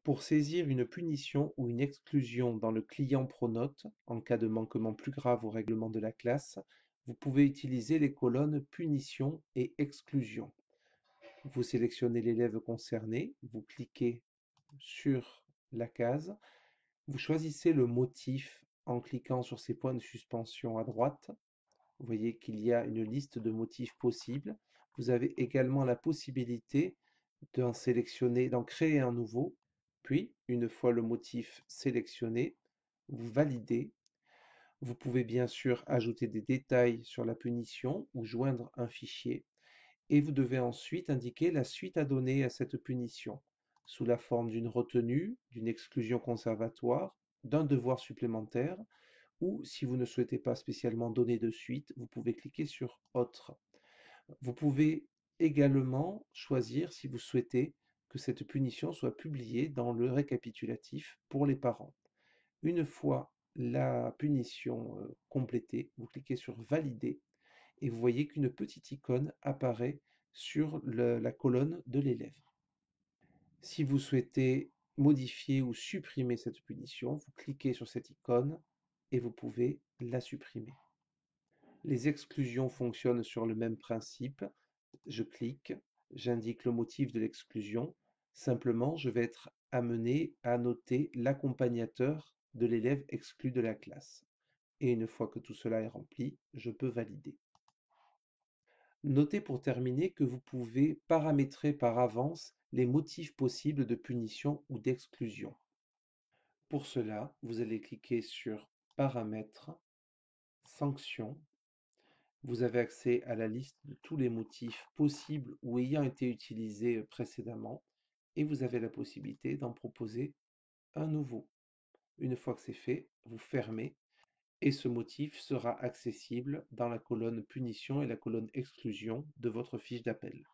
Pour saisir une punition ou une exclusion dans le client Pronote, en cas de manquement plus grave au règlement de la classe, vous pouvez utiliser les colonnes Punition et Exclusion. Vous sélectionnez l'élève concerné, vous cliquez sur la case, vous choisissez le motif en cliquant sur ces points de suspension à droite. Vous voyez qu'il y a une liste de motifs possibles. Vous avez également la possibilité d'en créer un nouveau, puis, une fois le motif sélectionné, vous validez. Vous pouvez bien sûr ajouter des détails sur la punition ou joindre un fichier, et vous devez ensuite indiquer la suite à donner à cette punition, sous la forme d'une retenue, d'une exclusion conservatoire, d'un devoir supplémentaire, ou si vous ne souhaitez pas spécialement donner de suite, vous pouvez cliquer sur Autre. Vous pouvez également choisir si vous souhaitez que cette punition soit publiée dans le récapitulatif pour les parents. Une fois la punition complétée, vous cliquez sur Valider et vous voyez qu'une petite icône apparaît sur la colonne de l'élève. Si vous souhaitez modifier ou supprimer cette punition, vous cliquez sur cette icône et vous pouvez la supprimer. Les exclusions fonctionnent sur le même principe. Je clique, j'indique le motif de l'exclusion. Simplement, je vais être amené à noter l'accompagnateur de l'élève exclu de la classe. Et une fois que tout cela est rempli, je peux valider. Notez pour terminer que vous pouvez paramétrer par avance les motifs possibles de punition ou d'exclusion. Pour cela, vous allez cliquer sur Paramètres, Sanctions. Vous avez accès à la liste de tous les motifs possibles ou ayant été utilisés précédemment et vous avez la possibilité d'en proposer un nouveau. Une fois que c'est fait, vous fermez et ce motif sera accessible dans la colonne Punition et la colonne Exclusion de votre fiche d'appel.